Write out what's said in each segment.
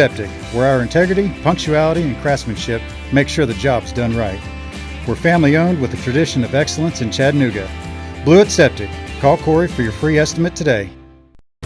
Septic, where our integrity, punctuality, and craftsmanship make sure the job's done right. We're family owned with a tradition of excellence in Chattanooga. Blewett Septic. Call Corey for your free estimate today.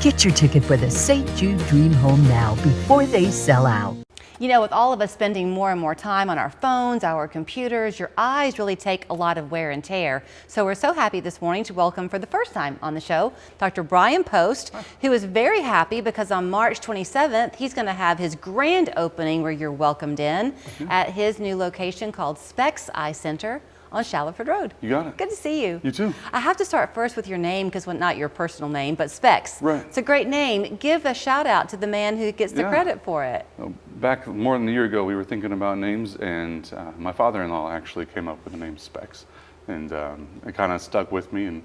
Get your ticket for the St. Jude Dream Home now before they sell out. You know, with all of us spending more and more time on our phones, our computers, your eyes really take a lot of wear and tear. So we're so happy this morning to welcome for the first time on the show, Dr. Brian Post, who is very happy because on March 27th, he's going to have his grand opening where you're welcomed in at his new location called Specs Eye Center on Shallowford Road. You got it. Good to see you. You too. I have to start first with your name because, well, not your personal name, but Specs. Right. It's a great name. Give a shout out to the man who gets the credit for it. Back more than a year ago, we were thinking about names, and my father-in-law actually came up with the name Specs, and it kind of stuck with me, and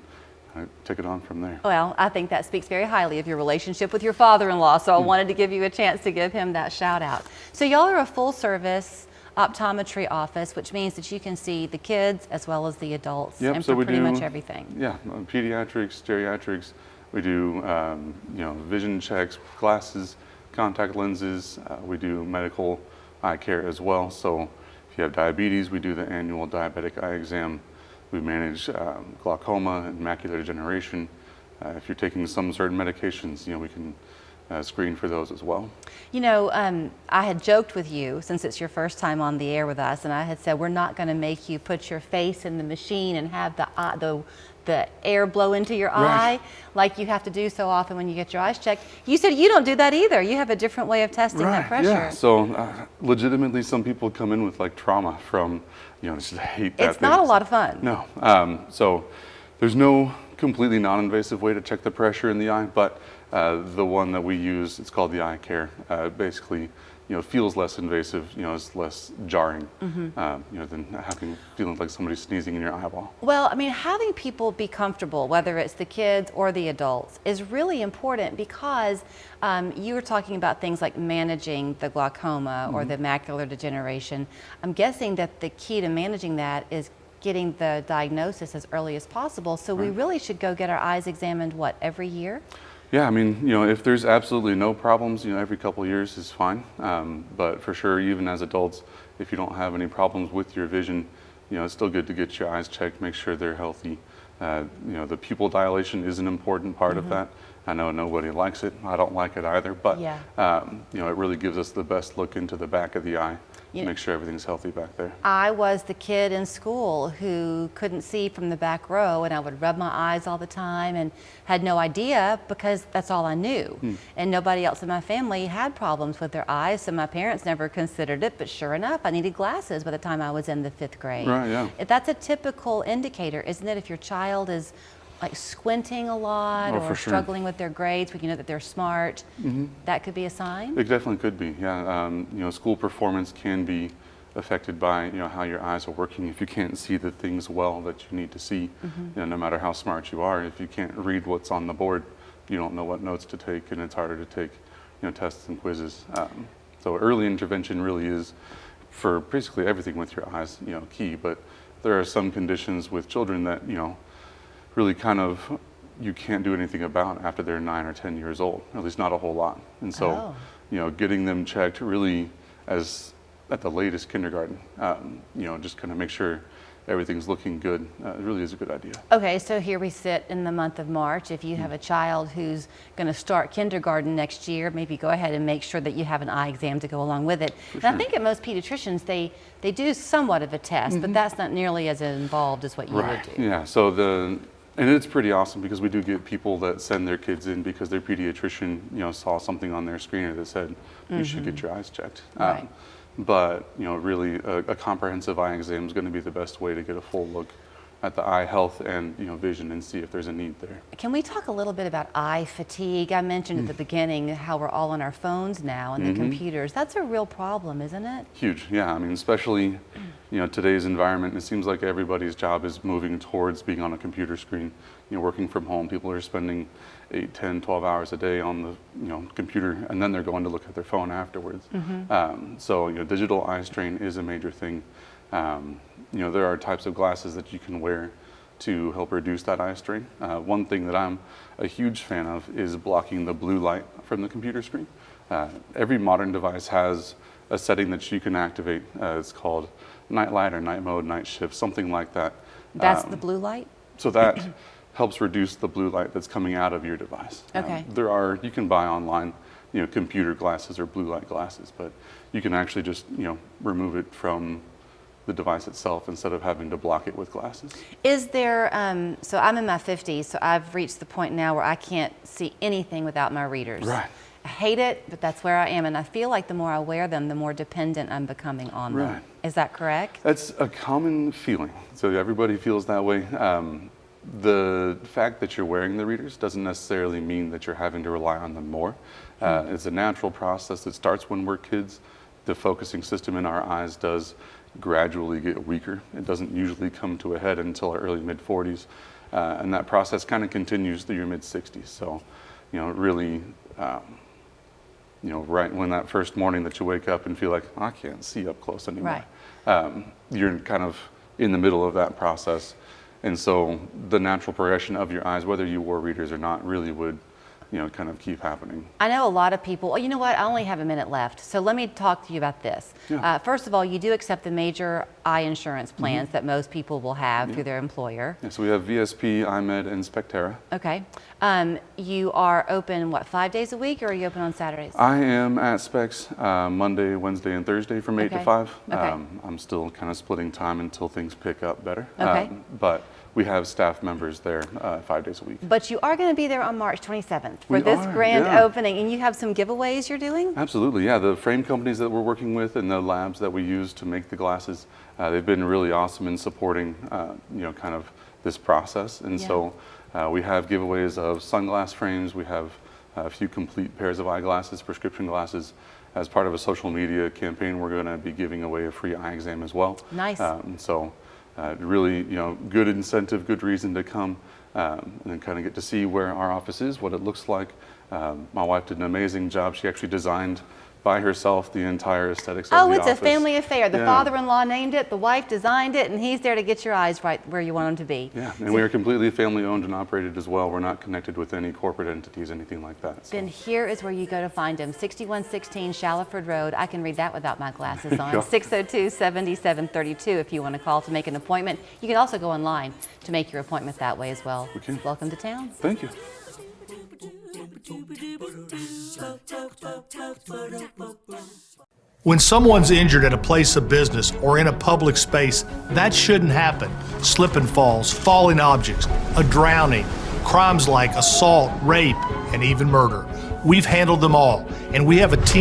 I took it on from there. Well, I think that speaks very highly of your relationship with your father-in-law, so I wanted to give you a chance to give him that shout out. So y'all are a full-service optometry office, which means that you can see the kids as well as the adults, and so for pretty much everything. Yeah, pediatrics, geriatrics. We do vision checks, glasses, contact lenses. We do medical eye care as well. So if you have diabetes, we do the annual diabetic eye exam. We manage glaucoma and macular degeneration. If you're taking some certain medications, we can screen for those as well. You know, I had joked with you, since it's your first time on the air with us, and I had said we're not going to make you put your face in the machine and have the air blow into your eye like you have to do so often when you get your eyes checked. You said you don't do that either. You have a different way of testing that pressure. Yeah, so legitimately some people come in with like trauma from, just hate that It's not a lot of fun. No. So there's no completely non-invasive way to check the pressure in the eye, but the one that we use, it's called the eye care. Basically, feels less invasive, it's less jarring, than feeling like somebody's sneezing in your eyeball. Well, I mean, having people be comfortable, whether it's the kids or the adults, is really important because you were talking about things like managing the glaucoma or the macular degeneration. I'm guessing that the key to managing that is getting the diagnosis as early as possible. So we really should go get our eyes examined, what, every year? Yeah, I mean, if there's absolutely no problems, every couple of years is fine. But for sure, even as adults, if you don't have any problems with your vision, it's still good to get your eyes checked, make sure they're healthy. The pupil dilation is an important part of that. I know nobody likes it. I don't like it either, but it really gives us the best look into the back of the eye. Make sure everything's healthy back there. I was the kid in school who couldn't see from the back row, and I would rub my eyes all the time and had no idea because that's all I knew. And nobody else in my family had problems with their eyes, so my parents never considered it, but sure enough, I needed glasses by the time I was in the 5th grade. Right, yeah. That's a typical indicator, isn't it? If your child is like squinting a lot or struggling with their grades, but you know that they're smart, that could be a sign? It definitely could be, yeah. School performance can be affected by how your eyes are working. If you can't see the things well that you need to see, no matter how smart you are, if you can't read what's on the board, you don't know what notes to take, and it's harder to take tests and quizzes. So early intervention really is, for basically everything with your eyes, key. But there are some conditions with children that really kind of you can't do anything about after they're 9 or 10 years old, at least not a whole lot. And so, getting them checked really as at the latest kindergarten, just kind of make sure everything's looking good. It really is a good idea. Okay, so here we sit in the month of March. If you have a child who's going to start kindergarten next year, maybe go ahead and make sure that you have an eye exam to go along with it. And I think at most pediatricians, they do somewhat of a test, but that's not nearly as involved as what you would do. Yeah, so and it's pretty awesome because we do get people that send their kids in because their pediatrician, saw something on their screener that said, you should get your eyes checked. But, really a comprehensive eye exam is going to be the best way to get a full look at the eye health and vision and see if there's a need there. Can we talk a little bit about eye fatigue? I mentioned at the beginning how we're all on our phones now and the computers. That's a real problem, isn't it? Huge, yeah. I mean, especially today's environment. It seems like everybody's job is moving towards being on a computer screen. Working from home, people are spending 8, 10, 12 hours a day on the computer, and then they're going to look at their phone afterwards. So digital eye strain is a major thing. There are types of glasses that you can wear to help reduce that eye strain. One thing that I'm a huge fan of is blocking the blue light from the computer screen. Every modern device has a setting that you can activate. It's called night light or night mode, night shift, something like that. That's the blue light? So that helps reduce the blue light that's coming out of your device. Okay. You can buy online, computer glasses or blue light glasses, but you can actually just, remove it from the device itself instead of having to block it with glasses. Is there, so I'm in my 50s, so I've reached the point now where I can't see anything without my readers. Right. I hate it, but that's where I am, and I feel like the more I wear them, the more dependent I'm becoming on them. Right. Is that correct? That's a common feeling. So everybody feels that way. The fact that you're wearing the readers doesn't necessarily mean that you're having to rely on them more. It's a natural process that starts when we're kids. The focusing system in our eyes does gradually get weaker. It doesn't usually come to a head until our early mid-40s. And that process kind of continues through your mid-60s. So, really, right when that first morning that you wake up and feel like, I can't see up close anymore. Right. You're kind of in the middle of that process. And so the natural progression of your eyes, whether you wore readers or not, really would, kind of keep happening. I know a lot of people, you know what, I only have a minute left, so let me talk to you about this. Yeah. First of all, you do accept the major eye insurance plans that most people will have through their employer. Yeah, so we have VSP, iMed, and Spectera. Okay. You are open, 5 days a week, or are you open on Saturdays? I am at Specs Monday, Wednesday, and Thursday from 8 to 5. Okay. I'm still kind of splitting time until things pick up better. Okay. But we have staff members there 5 days a week. But you are going to be there on March 27th for We this are, grand yeah. opening, and you have some giveaways you're doing? Absolutely, yeah. The frame companies that we're working with and the labs that we use to make the glasses, they've been really awesome in supporting, kind of this process. And so we have giveaways of sunglass frames. We have a few complete pairs of eyeglasses, prescription glasses. As part of a social media campaign, we're going to be giving away a free eye exam as well. Nice. Really, good incentive, good reason to come and then kind of get to see where our office is, what it looks like. My wife did an amazing job. She actually designed by herself the entire aesthetics of the office. Oh, it's a family affair. The Yeah. father-in-law named it, the wife designed it, and he's there to get your eyes right where you want them to be. Yeah, and we are completely family owned and operated as well. We're not connected with any corporate entities, anything like that. So. Then here is where you go to find him, 6116 Shallowford Road. I can read that without my glasses on. 602-7732 if you want to call to make an appointment. You can also go online to make your appointment that way as well. We can. Welcome to town. Thank you. When someone's injured at a place of business or in a public space, that shouldn't happen. Slip and falls, falling objects, a drowning, crimes like assault, rape, and even murder. We've handled them all, and we have a team